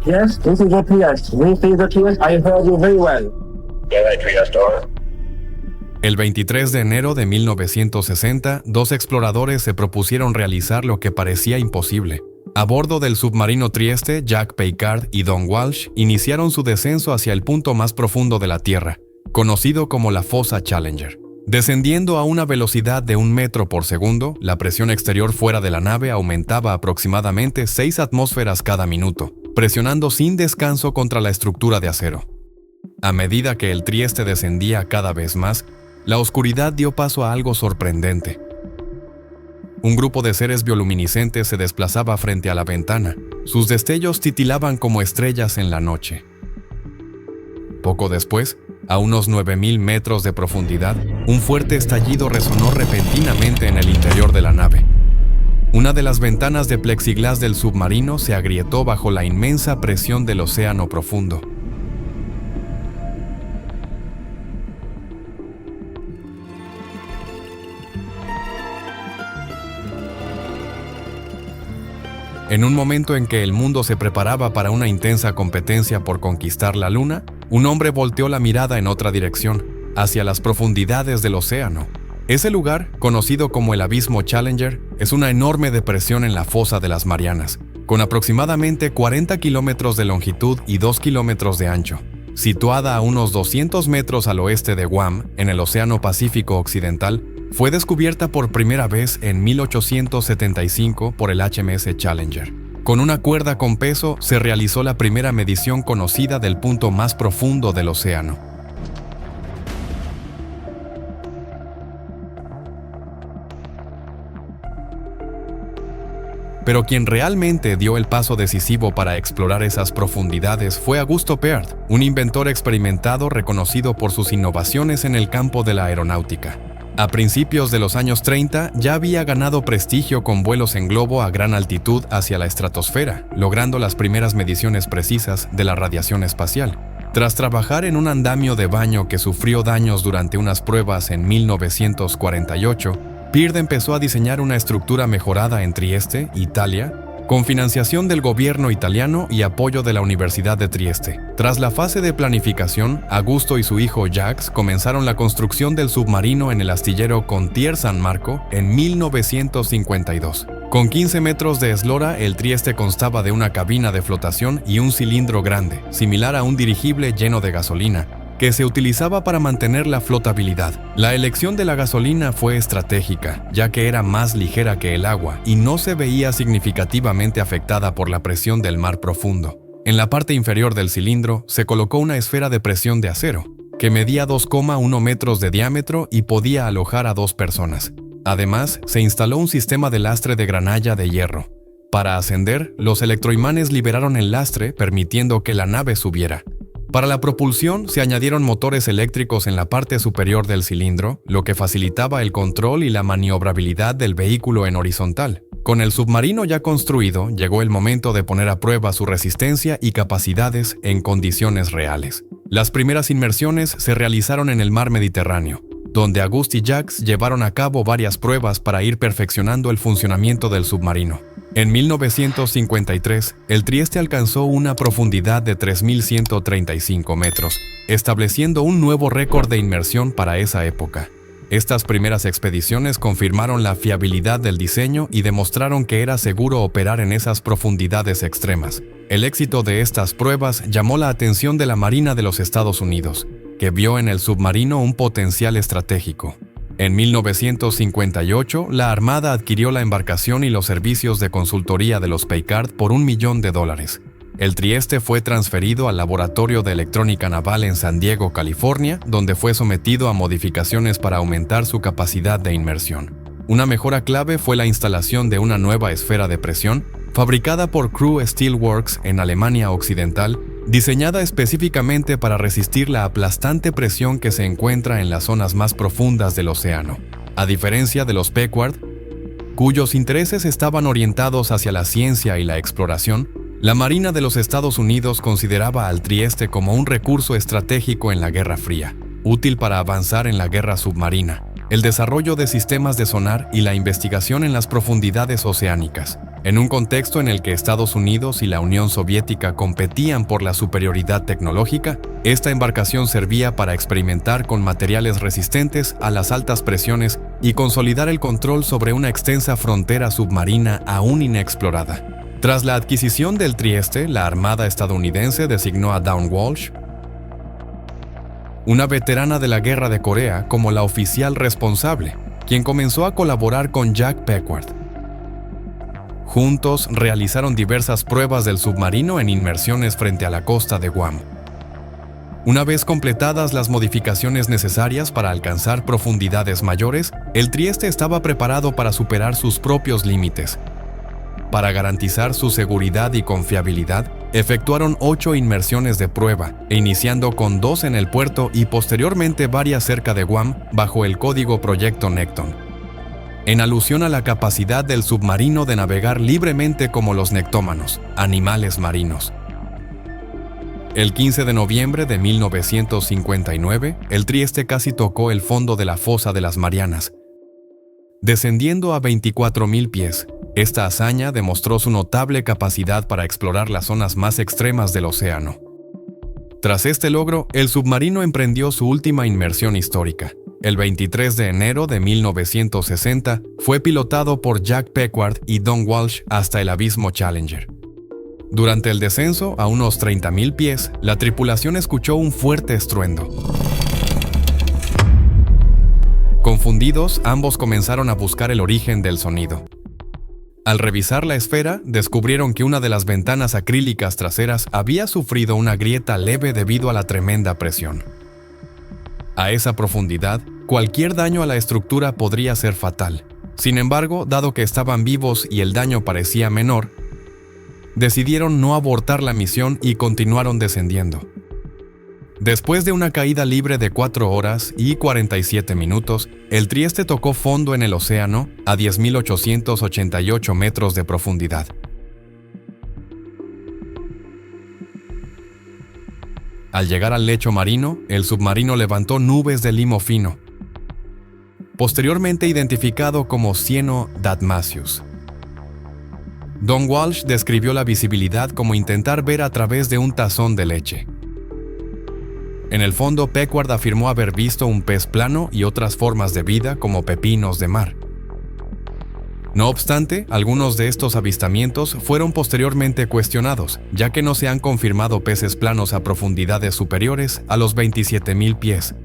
Yes, this is the Trieste. This is the Trieste. I heard you very well. Yeah, Trieste, over. El 23 de enero de 1960, dos exploradores se propusieron realizar lo que parecía imposible. A bordo del submarino Trieste, Jack Packard y Don Walsh iniciaron su descenso hacia el punto más profundo de la Tierra, conocido como la fosa Challenger. Descendiendo a una velocidad de 1 metro por segundo, la presión exterior fuera de la nave aumentaba aproximadamente 6 atmósferas cada minuto, presionando sin descanso contra la estructura de acero. A medida que el Trieste descendía cada vez más, la oscuridad dio paso a algo sorprendente. Un grupo de seres bioluminiscentes se desplazaba frente a la ventana. Sus destellos titilaban como estrellas en la noche. Poco después, a unos 9.000 metros de profundidad, un fuerte estallido resonó repentinamente en el interior de la nave. Una de las ventanas de plexiglás del submarino se agrietó bajo la inmensa presión del océano profundo. En un momento en que el mundo se preparaba para una intensa competencia por conquistar la Luna, un hombre volteó la mirada en otra dirección, hacia las profundidades del océano. Ese lugar, conocido como el Abismo Challenger, es una enorme depresión en la fosa de las Marianas, con aproximadamente 40 kilómetros de longitud y 2 kilómetros de ancho. Situada a unos 200 metros al oeste de Guam, en el Océano Pacífico Occidental, fue descubierta por primera vez en 1875 por el HMS Challenger. Con una cuerda con peso se realizó la primera medición conocida del punto más profundo del océano. Pero quien realmente dio el paso decisivo para explorar esas profundidades fue Augusto Piard, un inventor experimentado reconocido por sus innovaciones en el campo de la aeronáutica. A principios de los años 30 ya había ganado prestigio con vuelos en globo a gran altitud hacia la estratosfera, logrando las primeras mediciones precisas de la radiación espacial. Tras trabajar en un andamio de baño que sufrió daños durante unas pruebas en 1948, Piard empezó a diseñar una estructura mejorada en Trieste, Italia, con financiación del gobierno italiano y apoyo de la Universidad de Trieste. Tras la fase de planificación, Augusto y su hijo Jacques comenzaron la construcción del submarino en el astillero Contier San Marco en 1952. Con 15 metros de eslora, el Trieste constaba de una cabina de flotación y un cilindro grande, similar a un dirigible lleno de gasolina, que se utilizaba para mantener la flotabilidad. La elección de la gasolina fue estratégica, ya que era más ligera que el agua y no se veía significativamente afectada por la presión del mar profundo. En la parte inferior del cilindro se colocó una esfera de presión de acero, que medía 2,1 metros de diámetro y podía alojar a 2 personas. Además, se instaló un sistema de lastre de granalla de hierro. Para ascender, los electroimanes liberaron el lastre, permitiendo que la nave subiera. Para la propulsión se añadieron motores eléctricos en la parte superior del cilindro, lo que facilitaba el control y la maniobrabilidad del vehículo en horizontal. Con el submarino ya construido, llegó el momento de poner a prueba su resistencia y capacidades en condiciones reales. Las primeras inmersiones se realizaron en el mar Mediterráneo, donde Auguste y Jacques llevaron a cabo varias pruebas para ir perfeccionando el funcionamiento del submarino. En 1953, el Trieste alcanzó una profundidad de 3.135 metros, estableciendo un nuevo récord de inmersión para esa época. Estas primeras expediciones confirmaron la fiabilidad del diseño y demostraron que era seguro operar en esas profundidades extremas. El éxito de estas pruebas llamó la atención de la Marina de los Estados Unidos, que vio en el submarino un potencial estratégico. En 1958, la Armada adquirió la embarcación y los servicios de consultoría de los Packard por $1 millón. El Trieste fue transferido al Laboratorio de Electrónica Naval en San Diego, California, donde fue sometido a modificaciones para aumentar su capacidad de inmersión. Una mejora clave fue la instalación de una nueva esfera de presión, fabricada por Crew Steelworks en Alemania Occidental, diseñada específicamente para resistir la aplastante presión que se encuentra en las zonas más profundas del océano. A diferencia de los Packard, cuyos intereses estaban orientados hacia la ciencia y la exploración, la Marina de los Estados Unidos consideraba al Trieste como un recurso estratégico en la Guerra Fría, útil para avanzar en la guerra submarina, el desarrollo de sistemas de sonar y la investigación en las profundidades oceánicas. En un contexto en el que Estados Unidos y la Unión Soviética competían por la superioridad tecnológica, esta embarcación servía para experimentar con materiales resistentes a las altas presiones y consolidar el control sobre una extensa frontera submarina aún inexplorada. Tras la adquisición del Trieste, la Armada estadounidense designó a Dawn Walsh, una veterana de la Guerra de Corea, como la oficial responsable, quien comenzó a colaborar con Jack Pequard. Juntos realizaron diversas pruebas del submarino en inmersiones frente a la costa de Guam. Una vez completadas las modificaciones necesarias para alcanzar profundidades mayores, el Trieste estaba preparado para superar sus propios límites. Para garantizar su seguridad y confiabilidad, efectuaron 8 inmersiones de prueba, iniciando con 2 en el puerto y posteriormente varias cerca de Guam bajo el código Proyecto Necton, en alusión a la capacidad del submarino de navegar libremente como los nectómanos, animales marinos. El 15 de noviembre de 1959, el Trieste casi tocó el fondo de la fosa de las Marianas, descendiendo a 24,000 pies. Esta hazaña demostró su notable capacidad para explorar las zonas más extremas del océano. Tras este logro, el submarino emprendió su última inmersión histórica. El 23 de enero de 1960, fue pilotado por Jack Pequard y Dawn Walsh hasta el abismo Challenger. Durante el descenso, a unos 30,000 pies, la tripulación escuchó un fuerte estruendo. Confundidos, ambos comenzaron a buscar el origen del sonido. Al revisar la esfera, descubrieron que una de las ventanas acrílicas traseras había sufrido una grieta leve debido a la tremenda presión. A esa profundidad, cualquier daño a la estructura podría ser fatal. Sin embargo, dado que estaban vivos y el daño parecía menor, decidieron no abortar la misión y continuaron descendiendo. Después de una caída libre de 4 horas y 47 minutos, el Trieste tocó fondo en el océano a 10.888 metros de profundidad. Al llegar al lecho marino, el submarino levantó nubes de limo fino, posteriormente identificado como Cieno Datmasius. Dawn Walsh describió la visibilidad como intentar ver a través de un tazón de leche. En el fondo, Pequard afirmó haber visto un pez plano y otras formas de vida como pepinos de mar. No obstante, algunos de estos avistamientos fueron posteriormente cuestionados, ya que no se han confirmado peces planos a profundidades superiores a los 27,000 pies.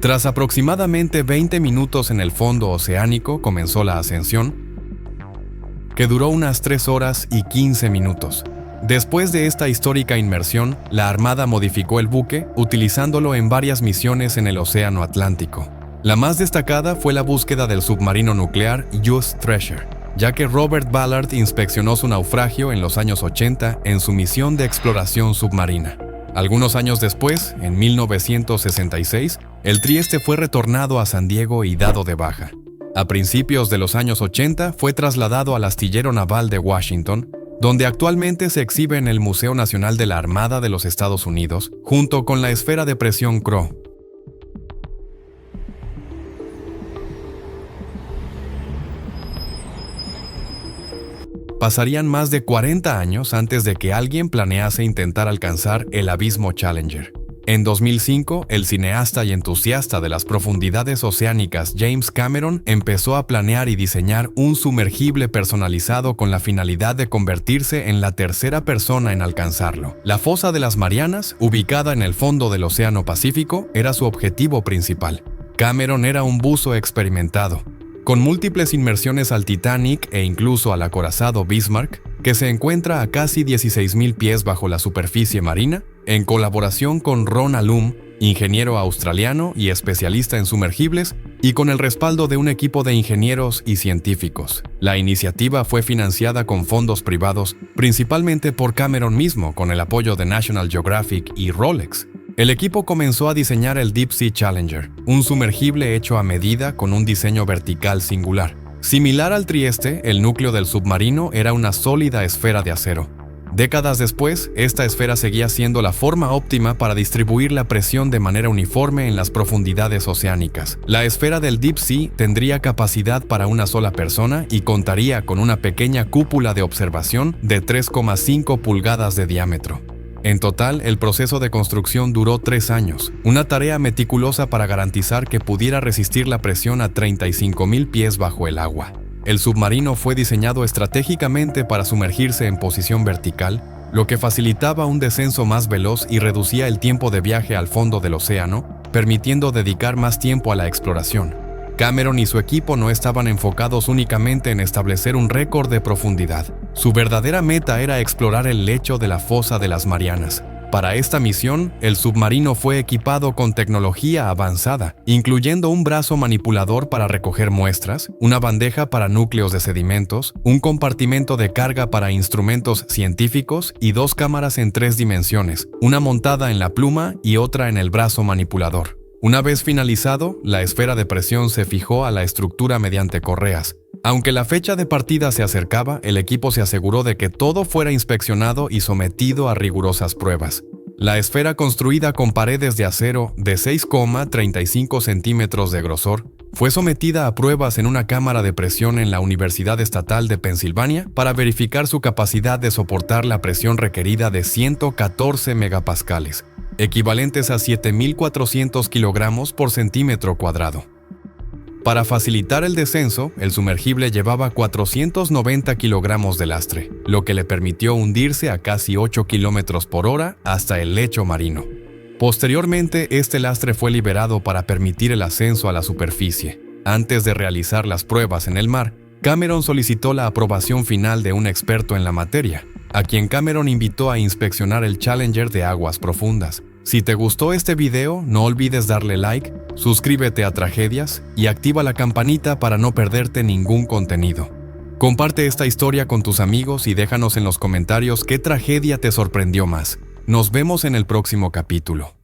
Tras aproximadamente 20 minutos en el fondo oceánico comenzó la ascensión, que duró unas 3 horas y 15 minutos. Después de esta histórica inmersión, la Armada modificó el buque, utilizándolo en varias misiones en el Océano Atlántico. La más destacada fue la búsqueda del submarino nuclear US Treasure, ya que Robert Ballard inspeccionó su naufragio en los años 80 en su misión de exploración submarina. Algunos años después, en 1966, el Trieste fue retornado a San Diego y dado de baja. A principios de los años 80 fue trasladado al Astillero Naval de Washington, donde actualmente se exhibe en el Museo Nacional de la Armada de los Estados Unidos, junto con la esfera de presión Crow. Pasarían más de 40 años antes de que alguien planease intentar alcanzar el abismo Challenger. En 2005, el cineasta y entusiasta de las profundidades oceánicas James Cameron empezó a planear y diseñar un sumergible personalizado con la finalidad de convertirse en la tercera persona en alcanzarlo. La fosa de las Marianas, ubicada en el fondo del Océano Pacífico, era su objetivo principal. Cameron era un buzo experimentado, con múltiples inmersiones al Titanic e incluso al acorazado Bismarck, que se encuentra a casi 16,000 pies bajo la superficie marina, en colaboración con Ron Allum, ingeniero australiano y especialista en sumergibles, y con el respaldo de un equipo de ingenieros y científicos. La iniciativa fue financiada con fondos privados, principalmente por Cameron mismo, con el apoyo de National Geographic y Rolex. El equipo comenzó a diseñar el Deep Sea Challenger, un sumergible hecho a medida con un diseño vertical singular. Similar al Trieste, el núcleo del submarino era una sólida esfera de acero. Décadas después, esta esfera seguía siendo la forma óptima para distribuir la presión de manera uniforme en las profundidades oceánicas. La esfera del Deep Sea tendría capacidad para una sola persona y contaría con una pequeña cúpula de observación de 3,5 pulgadas de diámetro. En total, el proceso de construcción duró 3 años, una tarea meticulosa para garantizar que pudiera resistir la presión a 35.000 pies bajo el agua. El submarino fue diseñado estratégicamente para sumergirse en posición vertical, lo que facilitaba un descenso más veloz y reducía el tiempo de viaje al fondo del océano, permitiendo dedicar más tiempo a la exploración. Cameron y su equipo no estaban enfocados únicamente en establecer un récord de profundidad. Su verdadera meta era explorar el lecho de la fosa de las Marianas. Para esta misión, el submarino fue equipado con tecnología avanzada, incluyendo un brazo manipulador para recoger muestras, una bandeja para núcleos de sedimentos, un compartimento de carga para instrumentos científicos y 2 cámaras en 3 dimensiones, una montada en la pluma y otra en el brazo manipulador. Una vez finalizado, la esfera de presión se fijó a la estructura mediante correas. Aunque la fecha de partida se acercaba, el equipo se aseguró de que todo fuera inspeccionado y sometido a rigurosas pruebas. La esfera, construida con paredes de acero de 6,35 centímetros de grosor, fue sometida a pruebas en una cámara de presión en la Universidad Estatal de Pensilvania para verificar su capacidad de soportar la presión requerida de 114 megapascales, equivalentes a 7.400 kilogramos por centímetro cuadrado. Para facilitar el descenso, el sumergible llevaba 490 kilogramos de lastre, lo que le permitió hundirse a casi 8 kilómetros por hora hasta el lecho marino. Posteriormente, este lastre fue liberado para permitir el ascenso a la superficie. Antes de realizar las pruebas en el mar, Cameron solicitó la aprobación final de un experto en la materia, a quien Cameron invitó a inspeccionar el Challenger de aguas profundas. Si te gustó este video, no olvides darle like, suscríbete a Tragedias y activa la campanita para no perderte ningún contenido. Comparte esta historia con tus amigos y déjanos en los comentarios qué tragedia te sorprendió más. Nos vemos en el próximo capítulo.